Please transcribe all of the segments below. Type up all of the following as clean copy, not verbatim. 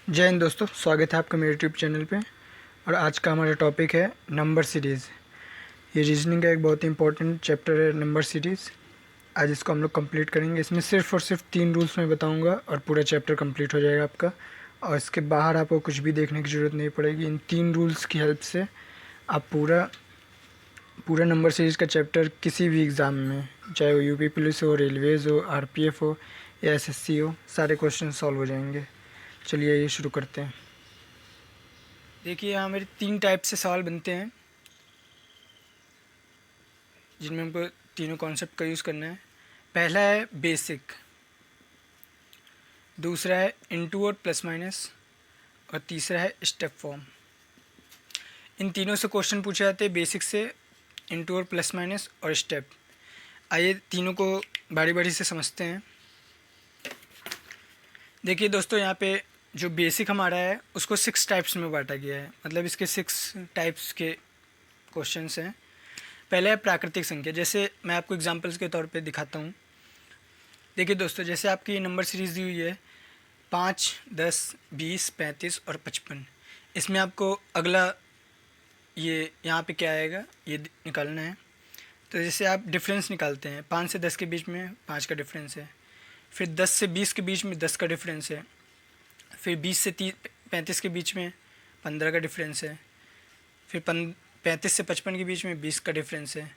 जय हिंद दोस्तों, स्वागत है आपका मेरे यूट्यूब चैनल पे। और आज का हमारा टॉपिक है नंबर सीरीज़। ये रीजनिंग का एक बहुत ही इंपॉर्टेंट चैप्टर है नंबर सीरीज़। आज इसको हम लोग कंप्लीट करेंगे। इसमें सिर्फ और सिर्फ 3 रूल्स मैं बताऊंगा और पूरा चैप्टर कंप्लीट हो जाएगा आपका। और इसके बाहर आपको कुछ भी देखने की ज़रूरत नहीं पड़ेगी। इन 3 रूल्स की हेल्प से आप पूरा पूरा नंबर सीरीज़ का चैप्टर किसी भी एग्ज़ाम में, चाहे वो यूपी पुलिस हो, रेलवेज़ हो, आरपीएफ हो या एसएससी हो, सारे क्वेश्चन सॉल्व हो जाएंगे। चलिए ये शुरू करते हैं। देखिए यहाँ मेरे 3 टाइप से सवाल बनते हैं जिनमें हमको तीनों कॉन्सेप्ट का यूज़ करना है। पहला है बेसिक, दूसरा है इनटू और प्लस माइनस, और तीसरा है स्टेप फॉर्म। इन तीनों से क्वेश्चन पूछे जाते हैं, बेसिक से, इनटू और प्लस माइनस और स्टेप। आइए तीनों को बारी बारी से समझते हैं। देखिए दोस्तों, यहाँ पे जो बेसिक हमारा है उसको 6 टाइप्स में बांटा गया है, मतलब इसके 6 टाइप्स के क्वेश्चंस हैं। पहले है प्राकृतिक संख्या। जैसे मैं आपको एग्जांपल्स के तौर पे दिखाता हूँ। देखिए दोस्तों, जैसे आपकी नंबर सीरीज़ दी हुई है 5, 10, 20, 35 और 55। इसमें आपको अगला ये यहाँ पे क्या आएगा ये निकालना है। तो जैसे आप डिफरेंस निकालते हैं, 5 से 10 के बीच में 5 का डिफरेंस है, फिर 10 से 20 के बीच में 10 का डिफरेंस है, फिर 20 से 35 के बीच में 15 का डिफरेंस है, फिर 35 से 55 के बीच में 20 का डिफरेंस है।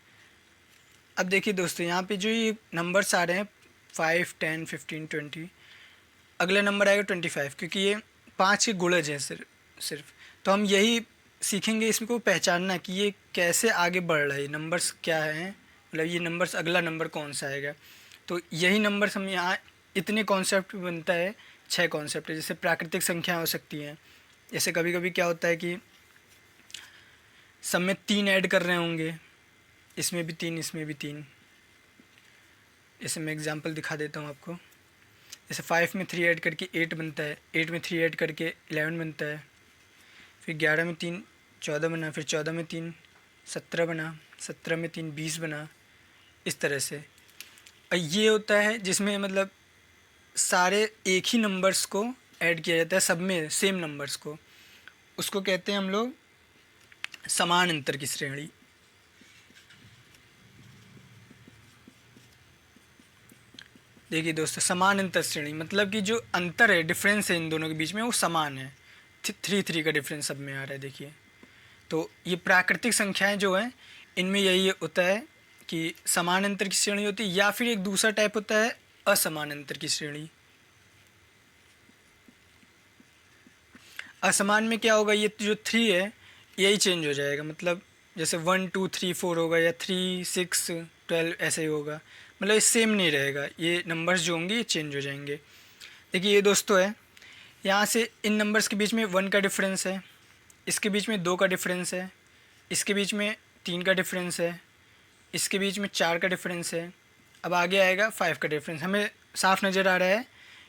अब देखिए दोस्तों, यहाँ पे जो ये नंबर्स आ रहे हैं 5, 10, 15, 20, अगला नंबर आएगा 25, क्योंकि ये 5 के गुणज हैं सिर्फ। तो हम यही सीखेंगे इसको पहचानना कि ये कैसे आगे बढ़ रहा है, नंबर्स क्या हैं, मतलब ये नंबर्स अगला नंबर कौन सा आएगा। तो यही नंबर्स हम यहाँ इतने कॉन्सेप्ट बनता है, 6 कॉन्सेप्ट है। जैसे प्राकृतिक संख्या हो सकती हैं, जैसे कभी कभी क्या होता है कि सब में 3 ऐड कर रहे होंगे, इसमें भी 3, इसमें भी 3। जैसे मैं एग्जांपल दिखा देता हूँ आपको। जैसे 5 में 3 ऐड करके 8 बनता है, 8 में 3 ऐड करके 11 बनता है, फिर 11 में 3 14 बना, फिर 14 में 3 17 बना, 17 में 3 20 बना, इस तरह से। और ये होता है जिसमें मतलब सारे एक ही नंबर्स को ऐड किया जाता है, सब में सेम नंबर्स को, उसको कहते हैं हम लोग समान अंतर की श्रेणी। देखिए दोस्तों, समान अंतर श्रेणी मतलब कि जो अंतर है, डिफरेंस है इन दोनों के बीच में, वो समान है। 3 का डिफरेंस सब में आ रहा है। देखिए, तो ये प्राकृतिक संख्याएं जो हैं इनमें यही होता है कि समान अंतर की श्रेणी होती है, या फिर एक दूसरा टाइप होता है असमान अंतर की श्रेणी। असमान में क्या होगा, ये जो 3 है यही चेंज हो जाएगा, मतलब जैसे 1, 2, 3, 4 होगा, या 3, 6, 12 ऐसे ही होगा, मतलब ये सेम नहीं रहेगा। ये नंबर्स जो होंगे ये चेंज हो जाएंगे। देखिए ये दोस्तों है, यहाँ से इन नंबर्स के बीच में 1 का डिफरेंस है, इसके बीच में 2 का डिफरेंस है, इसके बीच में 3 का डिफरेंस है, इसके बीच में 4 का डिफरेंस है। अब आगे आएगा 5 का डिफरेंस। हमें साफ नज़र आ रहा है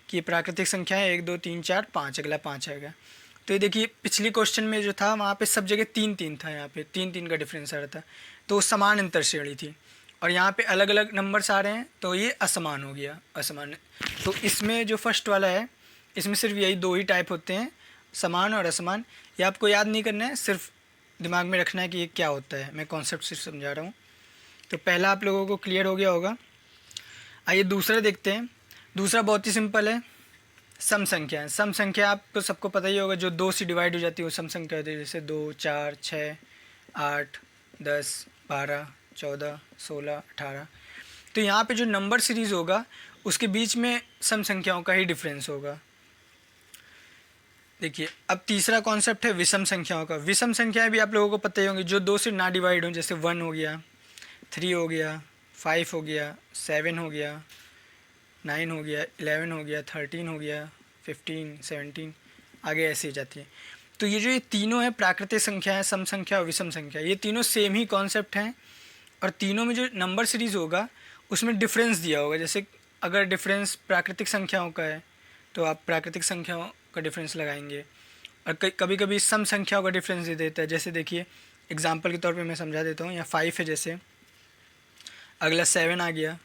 कि ये प्राकृतिक संख्या है, 1, 2, 3, 4, 5, अगला 5 आएगा। तो ये देखिए पिछली क्वेश्चन में जो था वहाँ पे सब जगह 3 था, यहाँ पे 3 का डिफरेंस आ रहा था, तो समान अंतर श्रेणी थी। और यहाँ पे अलग अलग नंबर्स आ रहे हैं तो ये असमान हो गया, असमान। तो इसमें जो फर्स्ट वाला है इसमें सिर्फ यही 2 ही टाइप होते हैं, समान और असमान। ये आपको याद नहीं करना है, सिर्फ दिमाग में रखना है कि ये क्या होता है। मैं कॉन्सेप्ट सिर्फ समझा रहा हूँ। तो पहला आप लोगों को क्लियर हो गया होगा। आइए दूसरा देखते हैं। दूसरा बहुत ही सिंपल है, सम संख्या है। सम संख्या आपको सबको पता ही होगा, जो 2 से डिवाइड हो जाती है वो सम संख्या होती है। जैसे 2, 4, 6, 8, 10, 12, 14, 16, 18। तो यहाँ पे जो नंबर सीरीज़ होगा उसके बीच में सम संख्याओं का ही डिफरेंस होगा। देखिए अब तीसरा कॉन्सेप्ट है विषम संख्याओं का। विषम संख्याएं भी आप लोगों को पता ही होंगी, जो 2 से ना डिवाइड हो। जैसे 1 हो गया, 3 हो गया, 5 हो गया, 7 हो गया, 9 हो गया, 11 हो गया, 13 हो गया, 15, 17, आगे ऐसे ही जाती है। तो ये जो ये तीनों है प्राकृतिक संख्या है, सम संख्या और विषम संख्या, ये तीनों सेम ही कॉन्सेप्ट हैं। और तीनों में जो नंबर सीरीज़ होगा उसमें डिफरेंस दिया होगा। जैसे अगर डिफरेंस प्राकृतिक संख्याओं का है तो आप प्राकृतिक संख्याओं का डिफरेंस लगाएंगे, और कभी कभी सम संख्याओं का डिफरेंस दे देता है। जैसे देखिए एग्जांपल के तौर पे मैं समझा देता हूँ। यहाँ 5 है, जैसे अगला 7 आ गया,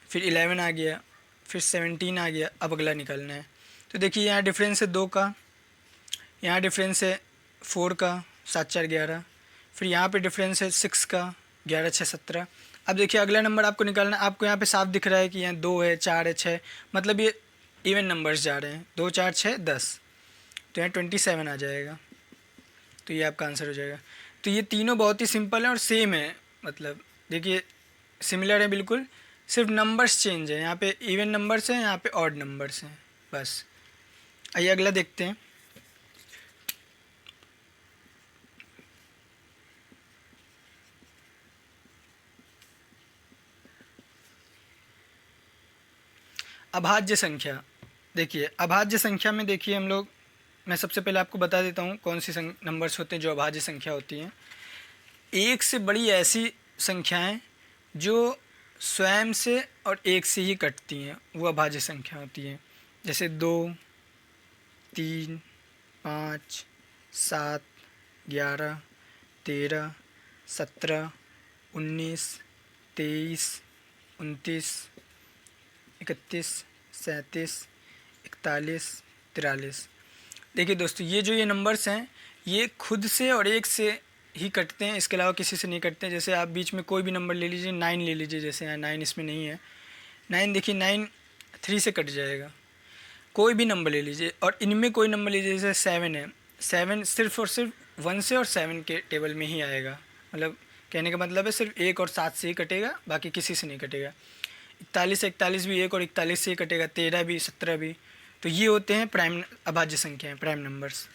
फिर 11 आ गया, फिर 17 आ गया, अब अगला निकालना है। तो देखिए यहाँ डिफरेंस है 2 का, यहाँ डिफरेंस है 4 का, 7 4 11, फिर यहाँ पे डिफरेंस है 6 का, 11 6 17। अब देखिए अगला नंबर आपको निकालना है। आपको यहाँ पे साफ दिख रहा है कि यहाँ 2 है, 4 है, 6, मतलब ये इवन नंबर्स जा रहे हैं, 2 4 6 10, तो यहाँ 27 आ जाएगा। तो ये आपका आंसर हो जाएगा। तो ये तीनों बहुत ही सिंपल है और सेम है, मतलब देखिए सिमिलर है बिल्कुल, सिर्फ नंबर्स चेंज है। यहाँ पे इवन नंबर्स हैं, यहाँ पे ऑड नंबर्स हैं, बस। आइए अगला देखते हैं। अभाज्य संख्या। देखिए अभाज्य संख्या में देखिए हम लोग, मैं सबसे पहले आपको बता देता हूँ कौन सी नंबर्स होते हैं जो अभाज्य संख्या होती हैं। एक से बड़ी ऐसी संख्याएं जो स्वयं से और एक से ही कटती हैं, वो अभाज्य संख्या होती हैं। जैसे 2 3 5 7 11 13 17 19 23 29 31 37 41 43। देखिए दोस्तों ये जो ये नंबर्स हैं ये खुद से और एक से ही कटते हैं, इसके अलावा किसी से नहीं कटते हैं। जैसे आप बीच में कोई भी नंबर ले लीजिए, 9 ले लीजिए, जैसे यहाँ 9 इसमें नहीं है, 9 देखिए 9 3 से कट जाएगा। कोई भी नंबर ले लीजिए, और इनमें कोई नंबर लीजिए जैसे 7 है, 7 सिर्फ और सिर्फ 1 से और 7 के टेबल में ही आएगा। मतलब कहने का मतलब है सिर्फ 1 और 7 से ही कटेगा, बाकी किसी से नहीं कटेगा। 41 भी 1 और 41 से ही कटेगा, 13 भी 17 भी। तो ये होते हैं प्राइम अभाज्य संख्याएं, प्राइम नंबर्स।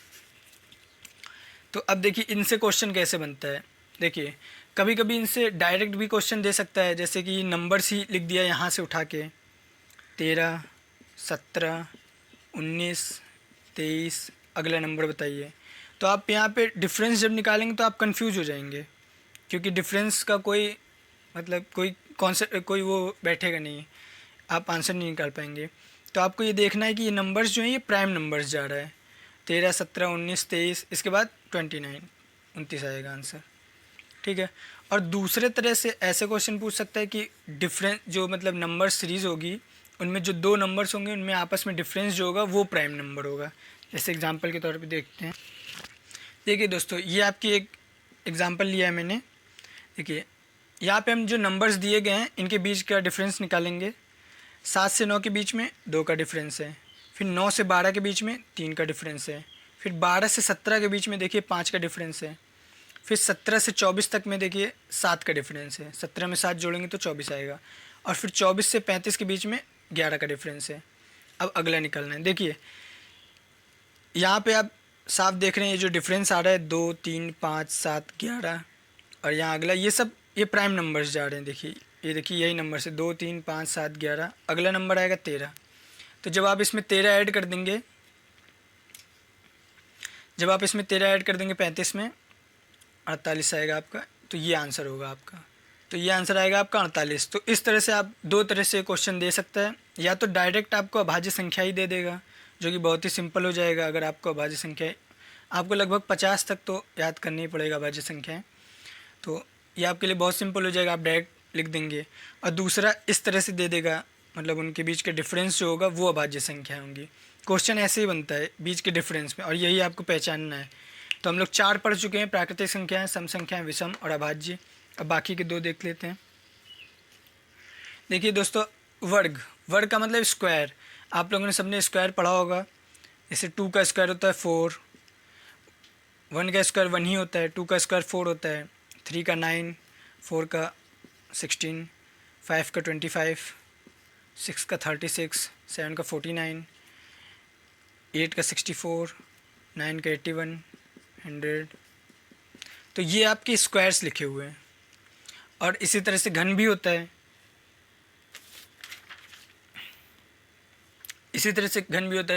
तो अब देखिए इनसे क्वेश्चन कैसे बनता है। देखिए कभी कभी इनसे डायरेक्ट भी क्वेश्चन दे सकता है, जैसे कि नंबर्स ही लिख दिया यहाँ से उठा के, 13 17 19 23, अगला नंबर बताइए। तो आप यहाँ पे डिफरेंस जब निकालेंगे तो आप कंफ्यूज हो जाएंगे, क्योंकि डिफरेंस का कोई मतलब कोई कॉन्सेप्ट, कोई वो बैठेगा नहीं, आप आंसर नहीं निकाल पाएंगे। तो आपको ये देखना है कि ये नंबर्स जो हैं ये प्राइम नंबर्स जा रहा है, 13 17 19 23, इसके बाद 29 आएगा आंसर, ठीक है। और दूसरे तरह से ऐसे क्वेश्चन पूछ सकता है कि डिफरेंस जो मतलब नंबर सीरीज़ होगी उनमें जो 2 नंबर्स होंगे उनमें आपस में डिफरेंस जो होगा वो प्राइम नंबर होगा। जैसे एग्जांपल के तौर पे देखते हैं। देखिए दोस्तों ये आपकी एक एग्जांपल लिया है मैंने। देखिए यहाँ पे हम जो नंबर्स दिए गए हैं इनके बीच का डिफरेंस निकालेंगे। 7 से 9 के बीच में 2 का डिफरेंस है, फिर 9 से 12 के बीच में 3 का डिफरेंस है, फिर 12 से 17 के बीच में देखिए 5 का डिफरेंस है, फिर 17 से 24 तक में देखिए 7 का डिफरेंस है, 17 में 7 जोड़ेंगे तो 24 आएगा, और फिर 24 से 35 के बीच में 11 का डिफरेंस है। अब अगला निकालना है। देखिए यहाँ पे आप साफ देख रहे हैं ये जो डिफरेंस आ रहा है 2 3 5 7 11, और यहाँ अगला ये सब ये प्राइम नंबर्स जा रहे हैं। देखिए ये देखिए यही नंबर से 2 3 5 7 11, अगला नंबर आएगा 13। तो जब आप इसमें 13 ऐड कर देंगे, 35 में 48 आएगा आपका, तो ये आंसर होगा आपका। तो ये आंसर आएगा आपका 48। तो इस तरह से आप 2 तरह से क्वेश्चन दे सकता है, या तो डायरेक्ट आपको अभाज्य संख्या ही दे देगा जो कि बहुत ही सिंपल हो जाएगा। अगर आपको अभाज्य संख्या आपको लगभग 50 तक तो याद करनी ही पड़ेगा अभाज्य संख्याएँ, तो ये आपके लिए बहुत सिंपल हो जाएगा, आप डायरेक्ट लिख देंगे। और दूसरा इस तरह से दे देगा, मतलब उनके बीच का डिफरेंस जो होगा वो अभाज्य संख्या होंगी। क्वेश्चन ऐसे ही बनता है बीच के डिफरेंस में, और यही आपको पहचानना है। तो हम लोग 4 पढ़ चुके हैं, प्राकृतिक संख्याएं, सम संख्याएं, विषम और अभाज्य। अब बाकी के 2 देख लेते हैं। देखिए दोस्तों वर्ग का मतलब स्क्वायर, आप लोगों ने सबने स्क्वायर पढ़ा होगा। जैसे 2 का स्क्वायर होता है 4, 1 का स्क्वायर 1 ही होता है, 2 का स्क्वायर 4 होता है, 3 का 9, 4 का 16, 5 का 25, 6 का 36, 7 का 49, 8 का 64, 9 का 81, 100। तो ये आपके स्क्वायर्स लिखे हुए हैं। और इसी तरह से घन भी होता है,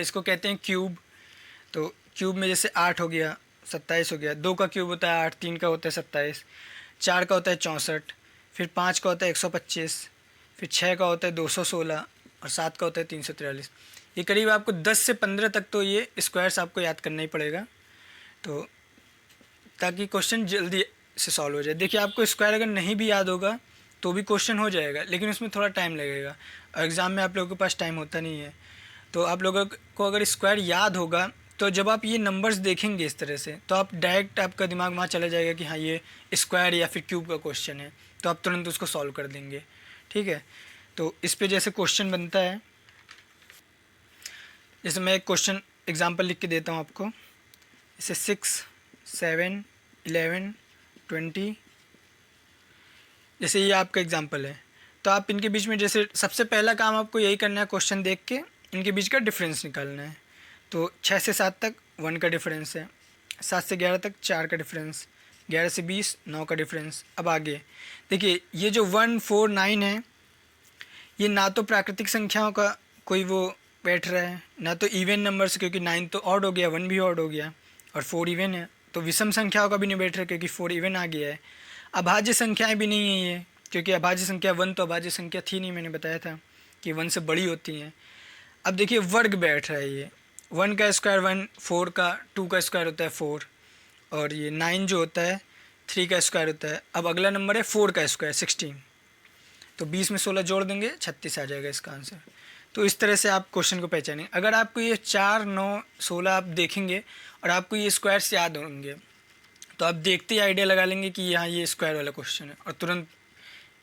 इसको कहते हैं क्यूब। तो क्यूब में जैसे 8 हो गया, 27 हो गया, 2 का क्यूब होता है 8, 3 का होता है 27, 4 का होता है 64, फिर 5 का होता है 125, फिर 6 का होता है 216, और 7 का होता है 343। ये करीब आपको 10 से 15 तक तो ये स्क्वायर्स आपको याद करना ही पड़ेगा, तो ताकि क्वेश्चन जल्दी से सॉल्व हो जाए। देखिए आपको स्क्वायर अगर नहीं भी याद होगा तो भी क्वेश्चन हो जाएगा, लेकिन उसमें थोड़ा टाइम लगेगा, और एग्ज़ाम में आप लोगों के पास टाइम होता नहीं है। तो आप लोगों को अगर स्क्वायर याद होगा तो जब आप ये नंबर्स देखेंगे इस तरह से तो आप डायरेक्ट आपका दिमाग वहाँ चला जाएगा कि हाँ ये स्क्वायर या फिर क्यूब का क्वेश्चन है, तो आप तुरंत उसको सॉल्व कर देंगे। ठीक है, तो इस पे जैसे क्वेश्चन बनता है, जैसे मैं एक क्वेश्चन एग्जांपल लिख के देता हूँ आपको, जैसे 6, 7, 11, 20, जैसे ये आपका एग्जांपल है। तो आप इनके बीच में जैसे सबसे पहला काम आपको यही करना है, क्वेश्चन देख के इनके बीच का डिफरेंस निकालना है। तो 6 से 7 तक 1 का डिफरेंस है, 7 से 11 तक 4 का डिफरेंस, 11 से 20 9 का डिफरेंस। अब आगे देखिए ये जो 1, 4, 9 है, ये ना तो प्राकृतिक संख्याओं का कोई वो बैठ रहा है, ना तो इवन नंबर से, क्योंकि 9 तो ऑड हो गया, 1 भी ऑड हो गया, और 4 इवन है। तो विषम संख्याओं का भी नहीं बैठ रहा क्योंकि 4 इवन आ गया है। अभाज्य संख्याएं भी नहीं है ये, क्योंकि अभाज्य संख्या 1 तो अभाज्य संख्या थी नहीं, मैंने बताया था कि 1 से बड़ी होती हैं। अब देखिए वर्ग बैठ रहा है, ये 1 का स्क्वायर 1, 4 का 2 का स्क्वायर होता है 4, और ये 9 जो होता है 3 का स्क्वायर होता है। अब अगला नंबर है 4 का स्क्वायर 16, तो 20 में 16 जोड़ देंगे 36 आ जाएगा इसका आंसर। तो इस तरह से आप क्वेश्चन को पहचानेंगे। अगर आपको ये 4, 9, 16 आप देखेंगे और आपको ये स्क्वायर्स याद होंगे तो आप देखते ही आइडिया लगा लेंगे कि यहाँ ये स्क्वायर वाला क्वेश्चन है, और तुरंत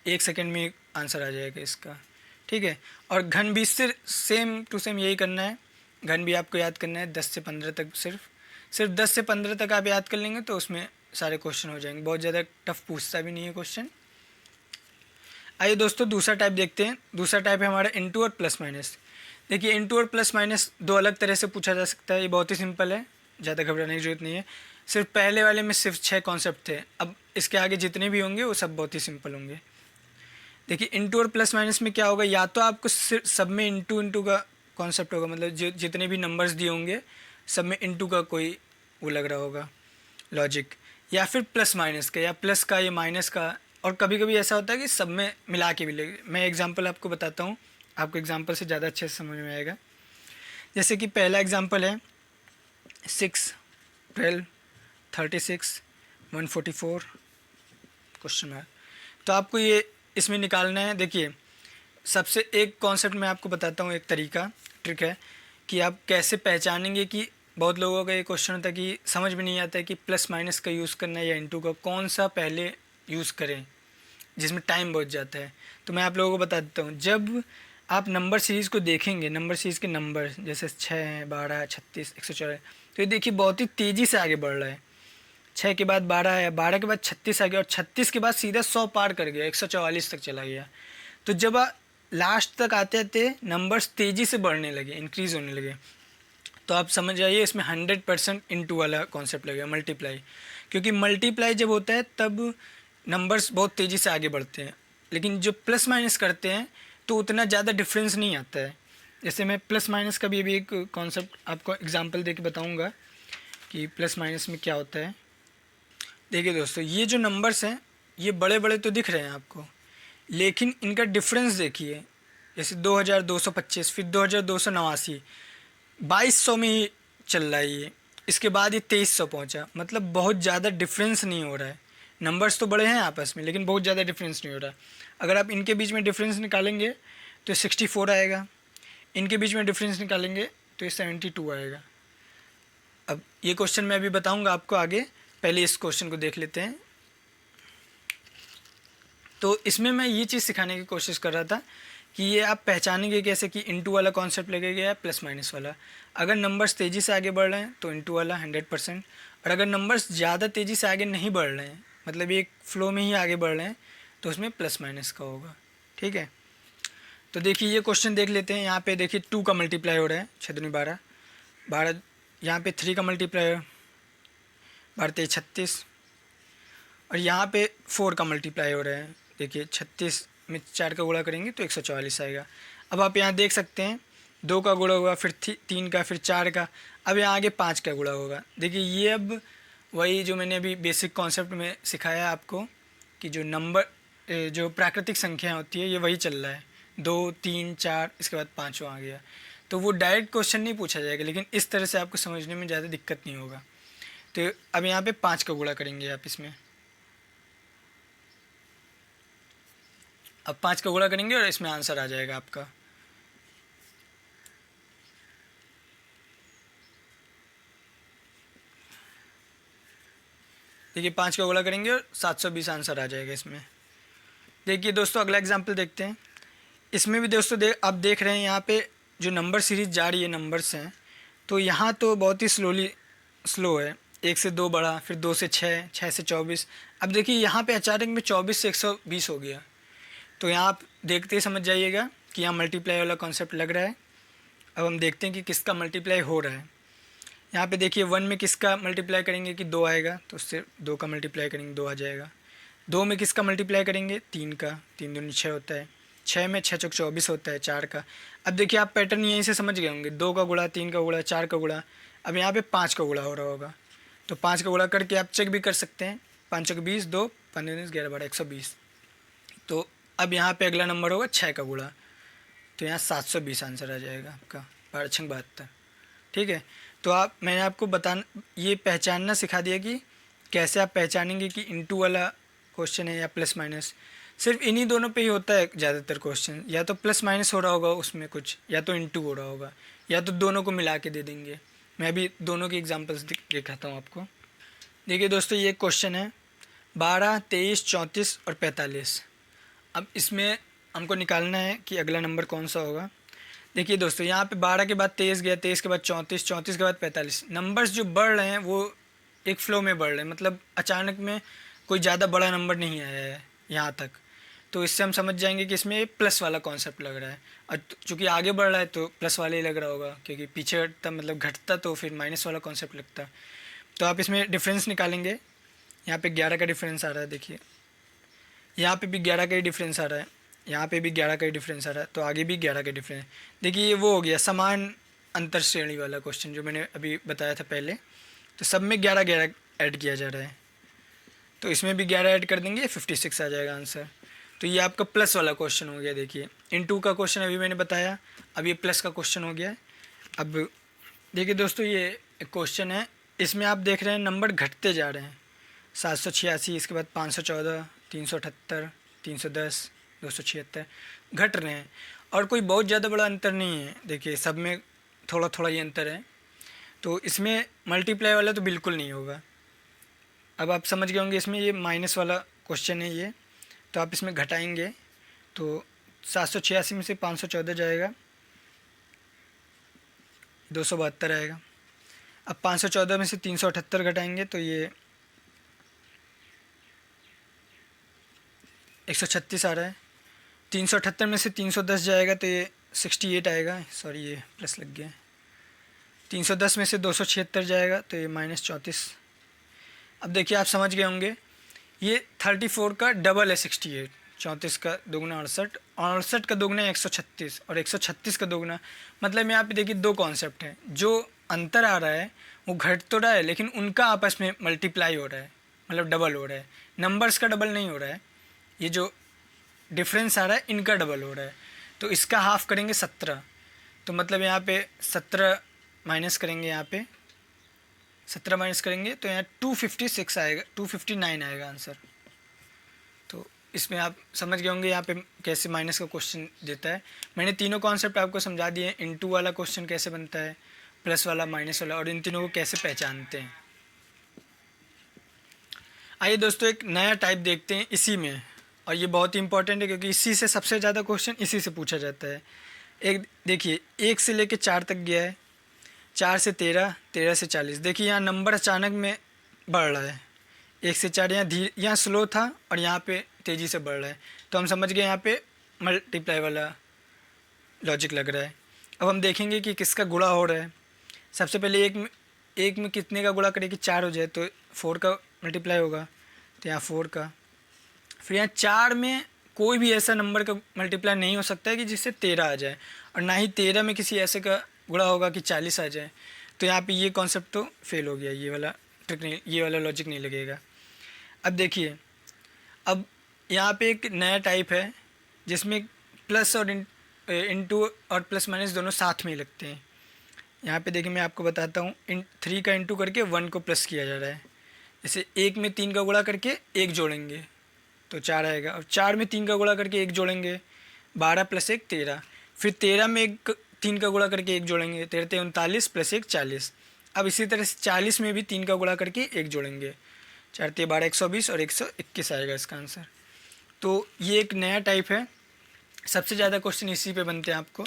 1 सेकेंड में आंसर आ जाएगा इसका। ठीक है, और घन भी सेम टू सेम यही करना है। घन भी आपको याद करना है 10 से 15 तक, सिर्फ 10 से 15 तक आप याद कर लेंगे तो उसमें सारे क्वेश्चन हो जाएंगे। बहुत ज़्यादा टफ पूछता भी नहीं है क्वेश्चन। आइए दोस्तों दूसरा टाइप देखते हैं। दूसरा टाइप है हमारा इनटू और प्लस माइनस। देखिए इनटू और प्लस माइनस दो अलग तरह से पूछा जा सकता है। ये बहुत ही सिंपल है, ज़्यादा घबराने की जरूरत नहीं है। सिर्फ पहले वाले में सिर्फ 6 कॉन्सेप्ट थे, अब इसके आगे जितने भी होंगे वो सब बहुत ही सिंपल होंगे। देखिए इनटू और प्लस माइनस में क्या होगा, या तो आपको सिर्फ सब में इनटू इनटू का कॉन्सेप्ट होगा, मतलब जितने भी नंबर्स दिए होंगे सब में इनटू का कोई वो लग रहा होगा लॉजिक, या फिर प्लस माइनस का, या प्लस का या माइनस का, और कभी कभी ऐसा होता है कि सब में मिला के भी लगे। मैं एग्जांपल आपको बताता हूँ, आपको एग्जांपल से ज़्यादा अच्छे से समझ में आएगा। जैसे कि पहला एग्जांपल है 6, 12, 36, 144 क्वेश्चन मार्क। तो आपको ये इसमें निकालना है। देखिए सबसे एक कॉन्सेप्ट मैं आपको बताता हूँ, एक तरीका ट्रिक है कि आप कैसे पहचानेंगे कि बहुत लोगों का ये क्वेश्चन होता है कि समझ में नहीं आता है कि प्लस माइनस का यूज़ करना है या इनटू का, कौन सा पहले यूज़ करें जिसमें टाइम बहुत जाता है। तो मैं आप लोगों को बता देता हूँ, जब आप नंबर सीरीज़ को देखेंगे, नंबर सीरीज़ के नंबर जैसे 6, 12, 36, 104, तो ये देखिए बहुत ही तेज़ी से आगे बढ़ रहा है। 6 के बाद 12 है, 12 के बाद 36 आ गया, और 36 के बाद सीधा 100 पार कर गया, 144 तक चला गया। तो जब लास्ट तक आते आते नंबर्स तेज़ी से बढ़ने लगे, इंक्रीज़ होने लगे, तो आप समझ जाइए इसमें 100% इनटू वाला कॉन्सेप्ट लगेगा, मल्टीप्लाई। क्योंकि मल्टीप्लाई जब होता है तब नंबर्स बहुत तेज़ी से आगे बढ़ते हैं, लेकिन जो प्लस माइनस करते हैं तो उतना ज़्यादा डिफरेंस नहीं आता है। जैसे मैं प्लस माइनस का भी अभी एक कॉन्सेप्ट आपको एग्जांपल दे के बताऊँगा कि प्लस माइनस में क्या होता है। देखिए दोस्तों ये जो नंबर्स हैं ये बड़े बड़े तो दिख रहे हैं आपको, लेकिन इनका डिफरेंस देखिए। जैसे 2225, फिर 2289, 2200 में ही चल रहा है ये, इसके बाद ये 2300 पहुंचा। मतलब बहुत ज़्यादा डिफरेंस नहीं हो रहा है। नंबर्स तो बड़े हैं आपस में, लेकिन बहुत ज़्यादा डिफरेंस नहीं हो रहा। अगर आप इनके बीच में डिफरेंस निकालेंगे तो 64 आएगा, इनके बीच में डिफरेंस निकालेंगे तो ये 72 आएगा। अब ये क्वेश्चन मैं अभी बताऊंगा आपको आगे, पहले इस क्वेश्चन को देख लेते हैं। तो इसमें मैं ये चीज़ सिखाने की कोशिश कर रहा था कि ये आप पहचानेंगे कैसे कि इनटू वाला कॉन्सेप्ट लगेगा या प्लस माइनस वाला। अगर नंबर्स तेज़ी से आगे बढ़ रहे हैं तो इनटू वाला 100%, और अगर नंबर्स ज़्यादा तेज़ी से आगे नहीं बढ़ रहे हैं, मतलब ये फ्लो में ही आगे बढ़ रहे हैं, तो उसमें प्लस माइनस का होगा। ठीक है, तो देखिए ये क्वेश्चन देख लेते हैं। यहाँ पे देखिए 2 का मल्टीप्लाई हो रहा है, 6 दूनी 12, 12, यहाँ पे 3 का मल्टीप्लाई, 12 36, और यहाँ पे 4 का मल्टीप्लाई हो रहा है। देखिए 36 में 4 का गुणा करेंगे तो 144 आएगा। अब आप यहाँ देख सकते हैं 2 का गुणा होगा, फिर 3 का, फिर 4 का, अब यहाँ आगे 5 का गुणा होगा। देखिए ये अब वही जो मैंने अभी बेसिक कॉन्सेप्ट में सिखाया आपको कि जो नंबर जो प्राकृतिक संख्या होती है ये वही चल रहा है, 2, 3, 4, इसके बाद 5 आ गया। तो वो डायरेक्ट क्वेश्चन नहीं पूछा जाएगा, लेकिन इस तरह से आपको समझने में ज़्यादा दिक्कत नहीं होगा। तो अब यहाँ पे 5 का गुणा करेंगे आप इसमें, अब 5 का गुणा करेंगे और इसमें आंसर आ जाएगा आपका। देखिए 5 का गुणा करेंगे और 720 आंसर आ जाएगा इसमें। देखिए दोस्तों अगला एग्जाम्पल देखते हैं। इसमें भी दोस्तों आप देख रहे हैं यहाँ पे जो नंबर सीरीज जा रही है, नंबर्स हैं, तो यहाँ तो बहुत ही स्लो है। 1 से 2 बढ़ा, फिर 2 से 6, 6 से 24। अब देखिए यहाँ पे अचानक में 24 से 120 हो गया। तो यहाँ आप देखते ही समझ जाइएगा कि यहाँ मल्टीप्लाई वाला कॉन्सेप्ट लग रहा है। अब हम देखते हैं कि किसका मल्टीप्लाई हो रहा है। यहाँ पे देखिए 1 में किसका मल्टीप्लाई करेंगे कि 2 आएगा, तो उससे 2 का मल्टीप्लाई करेंगे 2 आ जाएगा। 2 में किसका मल्टीप्लाई करेंगे 3 का, 3 दूनी 6 होता है। 6 में 6 चौक 24 होता है 4 का। अब देखिए आप पैटर्न यहीं से समझ गए होंगे, 2 का गुणा, 3 का गुणा, 4 का गुणा। अब यहाँ पे 5 का गुणा हो रहा होगा, तो 5 का गुणा करके आप चेक भी कर सकते हैं। 5 चौक 20, 2 15 11 12 120। तो अब यहाँ पे अगला नंबर होगा 6 का गुणा, तो यहाँ 720 आंसर आ जाएगा आपका 12×72। ठीक है, तो मैंने आपको ये पहचानना सिखा दिया कि कैसे आप पहचानेंगे कि इंटू वाला क्वेश्चन है या प्लस माइनस। सिर्फ इन्हीं दोनों पे ही होता है ज़्यादातर क्वेश्चन, या तो प्लस माइनस हो रहा होगा उसमें कुछ, या तो इंटू हो रहा होगा, या तो दोनों को मिला के दे देंगे। मैं अभी दोनों की एग्जांपल्स दिखाता हूँ आपको। देखिए दोस्तों ये क्वेश्चन है 12, 23, 34 और 45। अब इसमें हमको निकालना है कि अगला नंबर कौन सा होगा। देखिए दोस्तों यहाँ पे 12 के बाद 23 गया, 23 के बाद 34, 34 के बाद 45। नंबर्स जो बढ़ रहे हैं वो एक फ़्लो में बढ़ रहे हैं, मतलब अचानक में कोई ज़्यादा बड़ा नंबर नहीं आया है यहाँ तक। तो इससे हम समझ जाएंगे कि इसमें प्लस वाला कॉन्सेप्ट लग रहा है, और चूँकि आगे बढ़ रहा है तो प्लस वाले ही लग रहा होगा, क्योंकि पीछे हटता मतलब घटता तो फिर माइनस वाला कॉन्सेप्ट लगता। तो आप इसमें डिफरेंस निकालेंगे। यहाँ पे 11 का डिफरेंस आ रहा है, देखिए यहाँ पे भी 11 का ही डिफरेंस आ रहा है, यहाँ पे भी 11 का ही डिफरेंस आ रहा है, तो आगे भी 11 का डिफरेंस। देखिए ये वो हो गया समान अंतर श्रेणी वाला क्वेश्चन जो मैंने अभी बताया था पहले। तो सब में 11 11 ऐड किया जा रहा है, तो इसमें भी 11 ऐड कर देंगे 56 आ जाएगा आंसर। तो ये आपका प्लस वाला क्वेश्चन हो गया। देखिए इनटू का क्वेश्चन अभी मैंने बताया, अब ये प्लस का क्वेश्चन हो गया। अब देखिए दोस्तों ये क्वेश्चन है, इसमें आप देख रहे हैं नंबर घटते जा रहे हैं। 786, इसके बाद 514, 378, 310, 276 घट रहे हैं, और कोई बहुत ज़्यादा बड़ा अंतर नहीं है। देखिए सब में थोड़ा थोड़ा ये अंतर है, तो इसमें मल्टीप्लाई वाला तो बिल्कुल नहीं होगा। अब आप समझ गए होंगे इसमें ये माइनस वाला क्वेश्चन है ये, तो आप इसमें घटाएंगे तो 786 में से 514 जाएगा, 272 आएगा। अब 514 में से 378 घटाएंगे तो ये 136 आ रहा है। 378 में से 310 जाएगा तो ये 68 आएगा, सॉरी ये प्लस लग गया है। 310 में से 276 जाएगा तो ये -34। अब देखिए आप समझ गए होंगे ये 34 का डबल है 68। 34 का दोगुना 68, और 68 का दोगुना 136, और 136 का दोगुना, मतलब यहाँ पे देखिए दो कॉन्सेप्ट हैं। जो अंतर आ रहा है वो घट तो रहा है, लेकिन उनका आपस में मल्टीप्लाई हो रहा है, मतलब डबल हो रहा है। नंबर्स का डबल नहीं हो रहा है, ये जो डिफरेंस आ रहा है इनका डबल हो रहा है। तो इसका हाफ करेंगे 17, तो मतलब यहाँ पे 17 माइनस करेंगे, यहाँ पे 17 माइनस करेंगे तो यहाँ 256 आएगा, 259 आएगा आंसर। तो इसमें आप समझ गए होंगे यहाँ पे कैसे माइनस का क्वेश्चन देता है। मैंने तीनों कॉन्सेप्ट आपको समझा दिए, इनटू वाला क्वेश्चन कैसे बनता है, प्लस वाला, माइनस वाला, और इन तीनों को कैसे पहचानते हैं। आइए दोस्तों एक नया टाइप देखते हैं इसी में, और ये बहुत ही इंपॉर्टेंट है क्योंकि इसी से सबसे ज़्यादा क्वेश्चन इसी से पूछा जाता है। एक देखिए 1 से लेके 4 तक गया है, 4 से 13, 13 से 40। देखिए यहाँ नंबर अचानक में बढ़ रहा है, 1 से 4 यहाँ स्लो था और यहाँ पे तेज़ी से बढ़ रहा है, तो हम समझ गए यहाँ पे मल्टीप्लाई वाला लॉजिक लग रहा है। अब हम देखेंगे कि किसका गुणा हो रहा है। सबसे पहले एक में कितने का गुणा करें कि 4 हो जाए, तो 4 का मल्टीप्लाई होगा, तो यहाँ 4 का। फिर यहाँ 4 में कोई भी ऐसा नंबर का मल्टीप्लाई नहीं हो सकता है कि जिससे 13 आ जाए, और ना ही 13 में किसी ऐसे का गुणा होगा कि 40 आ जाए। तो यहाँ पे ये कॉन्सेप्ट तो फेल हो गया, ये वाला ट्रिक नहीं, ये वाला लॉजिक नहीं लगेगा। अब देखिए अब यहाँ पे एक नया टाइप है जिसमें प्लस और इनटू और प्लस माइनस दोनों साथ में ही लगते हैं। यहाँ पे देखिए मैं आपको बताता हूँ, 3 का इंटू करके 1 को प्लस किया जा रहा है। जैसे 1 में 3 का गुणा करके 1 जोड़ेंगे तो 4 आएगा, और 4 में 3 का गुणा करके 1 जोड़ेंगे 12 + 1 13। फिर 13 में 3 का गुणा करके 1 जोड़ेंगे, 13 39 + 1 40। अब इसी तरह से 40 में भी 3 का गुणा करके 1 जोड़ेंगे 4 3 12 120 और 121 आएगा इसका आंसर। तो ये एक नया टाइप है, सबसे ज़्यादा क्वेश्चन इसी पे बनते हैं आपको।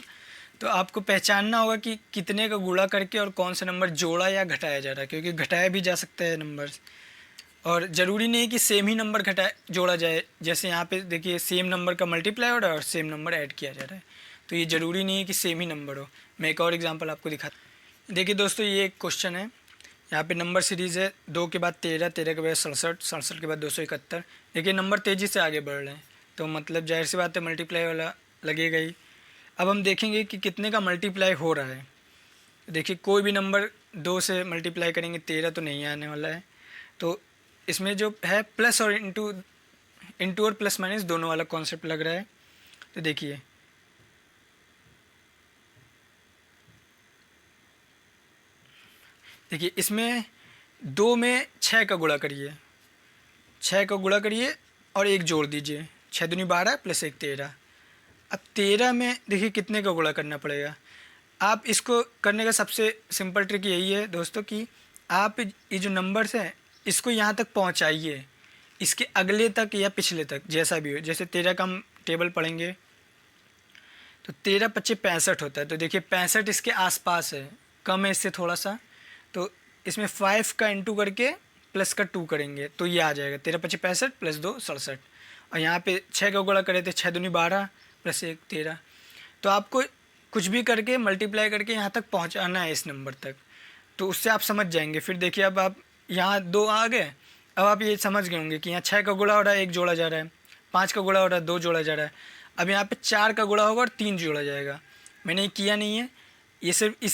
तो आपको पहचानना होगा कि कितने का गुणा करके और कौन सा नंबर जोड़ा या घटाया जा रहा है, क्योंकि घटाया भी जा सकता है नंबर्स, और ज़रूरी नहीं है कि सेम ही नंबर जोड़ा जाए। जैसे यहाँ पे देखिए सेम नंबर का मल्टीप्लाई हो रहा है और सेम नंबर ऐड किया जा रहा है, तो ये ज़रूरी नहीं है कि सेम ही नंबर हो। मैं एक और एग्जांपल आपको दिखाता। देखिए दोस्तों, ये एक क्वेश्चन है, यहाँ पे नंबर सीरीज़ है 2 के बाद 13, 13 के बाद 67, 67 के बाद 271। देखिए नंबर तेज़ी से आगे बढ़ रहे हैं, तो मतलब जाहिर सी बात है मल्टीप्लाई वाला लगेगा ही। अब हम देखेंगे कि कितने का मल्टीप्लाई हो रहा है। देखिए कोई भी नंबर 2 से मल्टीप्लाई करेंगे 13 तो नहीं आने वाला है। तो इसमें जो है प्लस और इंटू और प्लस माइनस दोनों वाला कॉन्सेप्ट लग रहा है। तो देखिए इसमें 2 में 6 का गुणा करिए, 6 का गुणा करिए और एक जोड़ दीजिए, 6 दूनी 12 प्लस 1 13। अब 13 में देखिए कितने का गुणा करना पड़ेगा। आप इसको करने का सबसे सिंपल ट्रिक यही है दोस्तों कि आप ये जो नंबर्स हैं इसको यहाँ तक पहुँचाइए, इसके अगले तक या पिछले तक जैसा भी हो। जैसे 13 का हम टेबल पढ़ेंगे तो 13 25 65 होता है। तो देखिए 65 इसके आसपास है, कम है इससे थोड़ा सा। तो इसमें 5 का इंटू करके प्लस का 2 करेंगे तो ये आ जाएगा 13 25 65 प्लस 2 67। और यहाँ पे 6 का गुणा करे थे, 6 दूनी 12 प्लस 1 13। तो आपको कुछ भी करके मल्टीप्लाई करके यहाँ तक पहुँचाना है इस नंबर तक, तो उससे आप समझ जाएंगे। फिर देखिए अब आप यहाँ 2 आ गए, अब आप ये समझ गए होंगे कि यहाँ 6 का गुणा हो रहा है 1 जोड़ा जा रहा है, 5 का गुणा हो रहा है 2 जोड़ा जा रहा है। अब यहाँ पे 4 का गुणा होगा और 3 जोड़ा जाएगा। मैंने ये किया नहीं है, ये सिर्फ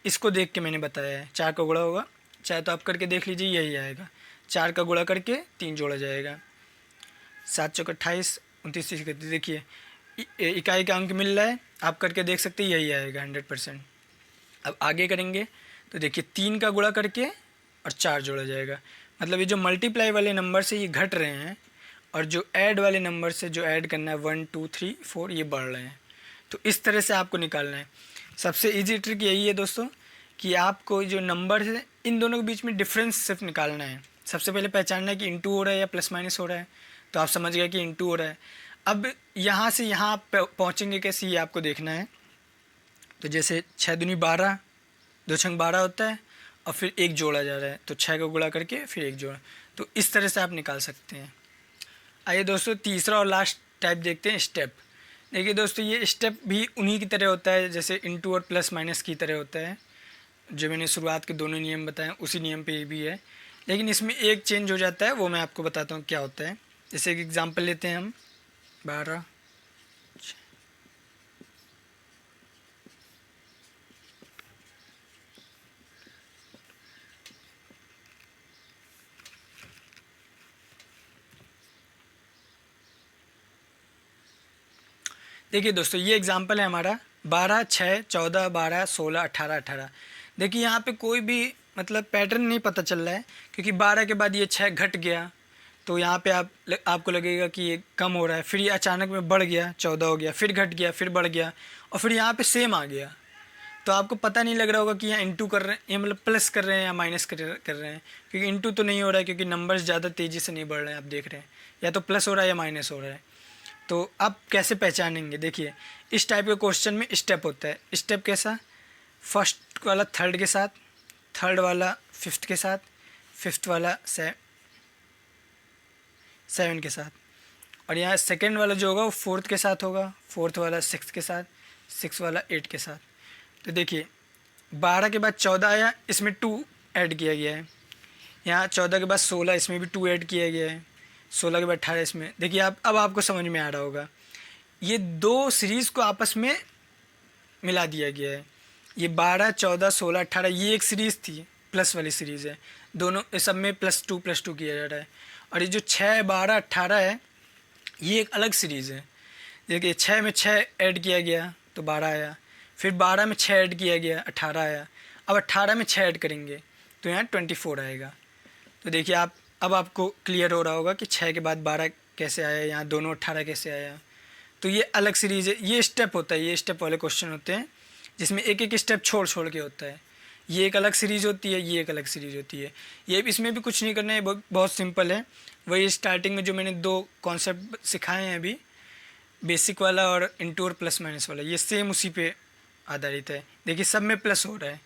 इसको देख के मैंने बताया है। 4 का गुणा होगा, चाहे तो आप करके देख लीजिए, यही आएगा। 4 का गुणा करके 3 जोड़ा जाएगा, 7 चौक 28 29 30 31। देखिए इकाई का अंक मिल रहा है, आप करके देख सकते हैं, यही आएगा 100%। अब आगे करेंगे तो देखिए 3 का गुणा करके और 4 जोड़ा जाएगा। मतलब ये जो मल्टीप्लाई वाले नंबर से ये घट रहे हैं और जो ऐड वाले नंबर से जो ऐड करना है 1 2 3 4 ये बढ़ रहे हैं। तो इस तरह से आपको निकालना है। सबसे इजी ट्रिक यही है दोस्तों कि आपको जो नंबर है इन दोनों के बीच में डिफरेंस सिर्फ निकालना है। सबसे पहले पहचानना है कि इंटू हो रहा है या प्लस माइनस हो रहा है, तो आप समझ गए कि इंटू हो रहा है। अब यहाँ से यहाँ आप पहुँचेंगे कैसे, ये आपको देखना है। तो जैसे 6 दूनी 12, 2 छंग 12 होता है और फिर 1 जोड़ा जा रहा है, तो 6 का गुणा करके फिर 1 जोड़ा। तो इस तरह से आप निकाल सकते हैं। आइए दोस्तों तीसरा और लास्ट टाइप देखते हैं, स्टेप। देखिए दोस्तों ये स्टेप भी उन्हीं की तरह होता है जैसे इंटू और प्लस माइनस की तरह होता है। जो मैंने शुरुआत के दोनों नियम बताए उसी नियम पे ये भी है, लेकिन इसमें एक चेंज हो जाता है, वो मैं आपको बताता हूँ क्या होता है। जैसे एक एग्जांपल लेते हैं हम 12। देखिए दोस्तों ये एग्जांपल है हमारा 12 6 14 12 16 18 18। देखिए यहाँ पे कोई भी मतलब पैटर्न नहीं पता चल रहा है, क्योंकि 12 के बाद ये 6 घट गया, तो यहाँ पे आपको लगेगा कि ये कम हो रहा है। फिर ये अचानक में बढ़ गया, 14 हो गया, फिर घट गया, फिर बढ़ गया, और फिर यहाँ पे सेम आ गया। तो आपको पता नहीं लग रहा होगा कि यहाँ इंटू कर रहे हैं, ये मतलब प्लस कर रहे हैं या माइनस कर रहे हैं, क्योंकि इंटू तो नहीं हो रहा है, क्योंकि नंबर्स ज़्यादा तेज़ी से नहीं बढ़ रहे हैं। आप देख रहे हैं या तो प्लस हो रहा है या माइनस हो रहा है। तो आप कैसे पहचानेंगे, देखिए इस टाइप के क्वेश्चन में स्टेप होता है। स्टेप कैसा, फर्स्ट वाला थर्ड के साथ, थर्ड वाला फिफ्थ के साथ, फिफ्थ वाला सेवन के साथ, और यहाँ सेकंड वाला जो होगा वो फोर्थ के साथ होगा, फोर्थ वाला सिक्स के साथ, सिक्स वाला 8 के साथ। तो देखिए 12 के बाद 14 आया, इसमें 2 ऐड किया गया है। यहाँ 14 के बाद 16, इसमें भी 2 ऐड किया गया है। 16 के बाद 18 इसमें। देखिए अब आपको समझ में आ रहा होगा, ये 2 सीरीज़ को आपस में मिला दिया गया है। ये 12 14 16 18 ये एक सीरीज़ थी, प्लस वाली सीरीज़ है, दोनों सब में +2 किया जा रहा है। और ये जो 6 12 18 है ये एक अलग सीरीज़ है। देखिए 6 में 6 ऐड किया गया तो 12 आया, फिर 12 में 6 ऐड किया गया 18 आया, अब 18 में 6 ऐड करेंगे तो यहाँ 24 आएगा। तो देखिए अब आपको क्लियर हो रहा होगा कि 6 के बाद 12 कैसे आया, यहाँ दोनों 18 कैसे आया। तो ये अलग सीरीज़ है, ये स्टेप होता है, ये स्टेप वाले क्वेश्चन होते हैं जिसमें एक एक स्टेप छोड़ छोड़ के होता है। ये एक अलग सीरीज़ होती है, ये एक अलग सीरीज़ होती है। ये इसमें भी कुछ नहीं करना है, बहुत सिंपल है। वही स्टार्टिंग में जो मैंने 2 कॉन्सेप्ट सिखाए हैं अभी, बेसिक वाला और इंटू और प्लस माइनस वाला, ये सेम उसी पे आधारित है। देखिए सब में प्लस हो रहा है,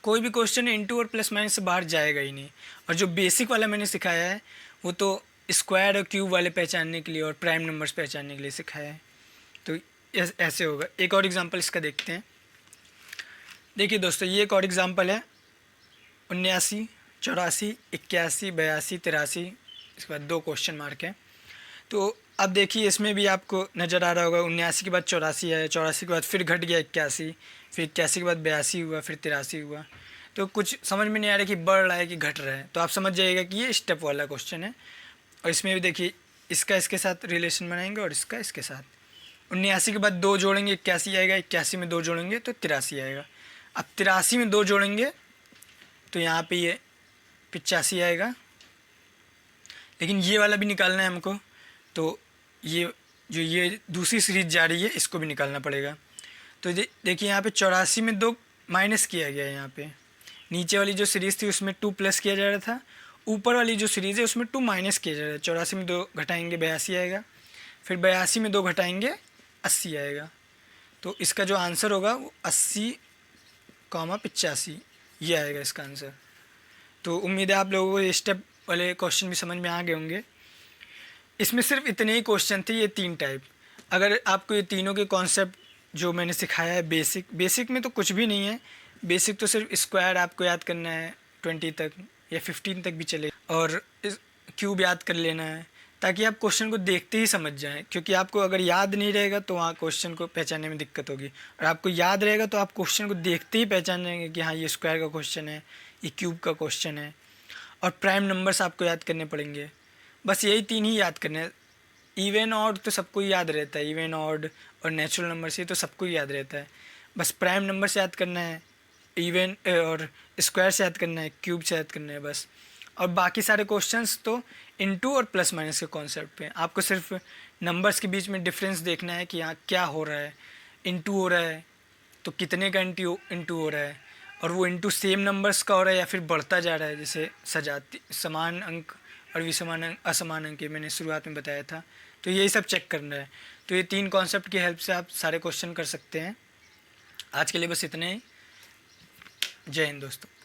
कोई भी क्वेश्चन इंटू और प्लस माइनस से बाहर जाएगा ही नहीं। और जो बेसिक वाला मैंने सिखाया है वो तो स्क्वायर और क्यूब वाले पहचानने के लिए और प्राइम नंबर्स पहचानने के लिए सिखाया है। तो ऐसे होगा। एक और एग्जांपल इसका देखते हैं। देखिए दोस्तों, ये एक और एग्जांपल है, 79, 84, 81, 82, 83, इसके बाद 2 क्वेश्चन मार्क हैं। तो अब देखिए इसमें भी आपको नज़र आ रहा होगा, 79 के बाद 84 है, 84 के बाद फिर घट गया 81, फिर 81 के बाद 82 हुआ, फिर 83 हुआ। तो कुछ समझ में नहीं आ रहा कि बढ़ रहा है कि घट रहा है, तो आप समझ जाइएगा कि ये स्टेप वाला क्वेश्चन है। और इसमें भी देखिए इसका इसके साथ रिलेशन बनाएंगे और इसका इसके साथ। 79 के बाद 2 जोड़ेंगे 81 आएगा, 81 में 2 जोड़ेंगे तो 83 आएगा। अब 83 में 2 जोड़ेंगे तो यहाँ पे ये 85 आएगा। लेकिन ये वाला भी निकालना है हमको, तो ये जो ये दूसरी सीरीज जा रही है इसको भी निकालना पड़ेगा। तो देखिए यहाँ पे 84 में 2 माइनस किया गया है। यहाँ पे नीचे वाली जो सीरीज़ थी उसमें 2 प्लस किया जा रहा था, ऊपर वाली जो सीरीज़ है उसमें 2 माइनस किया जा रहा है। 84 में 2 घटाएंगे 82 आएगा, फिर 82 में 2 घटाएंगे 80 आएगा। तो इसका जो आंसर होगा वो 80,85 ये आएगा इसका आंसर। तो उम्मीद है आप लोगों को ये स्टेप वाले क्वेश्चन भी समझ में आ गए होंगे। इसमें सिर्फ इतने ही क्वेश्चन थे, ये 3 टाइप। अगर आपको ये तीनों के कॉन्सेप्ट जो मैंने सिखाया है बेसिक में तो कुछ भी नहीं है। बेसिक तो सिर्फ स्क्वायर आपको याद करना है 20 तक या 15 तक भी चले, और क्यूब याद कर लेना है ताकि आप क्वेश्चन को देखते ही समझ जाएं। क्योंकि आपको अगर याद नहीं रहेगा तो वहाँ क्वेश्चन को पहचानने में दिक्कत होगी, और आपको याद रहेगा तो आप क्वेश्चन को देखते ही पहचान जाएंगे कि हाँ ये स्क्वायर का क्वेश्चन है, ये क्यूब का क्वेश्चन है। और प्राइम नंबर्स आपको याद करने पड़ेंगे, बस यही 3 ही याद करने हैं। इवन ऑड तो सबको ही याद रहता है, इवन ऑड और नेचुरल नंबर से तो सबको ही याद रहता है। बस प्राइम नंबर से याद करना है, इवन और स्क्वायर से याद करना है, क्यूब से याद करना है बस। और बाकी सारे क्वेश्चंस तो इनटू और प्लस माइनस के कॉन्सेप्ट पे। आपको सिर्फ नंबर्स के बीच में डिफरेंस देखना है कि यहाँ क्या हो रहा है। इनटू हो रहा है तो कितने का इंटू हो रहा है, और वो इंटू सेम नंबर्स का हो रहा है या फिर बढ़ता जा रहा है, जैसे सजाती समान अंक और विसमान अंक, असमान अंक, ये मैंने शुरुआत में बताया था। तो यही सब चेक करना है। तो ये 3 कॉन्सेप्ट की हेल्प से आप सारे क्वेश्चन कर सकते हैं। आज के लिए बस इतने ही। जय हिंद दोस्तों।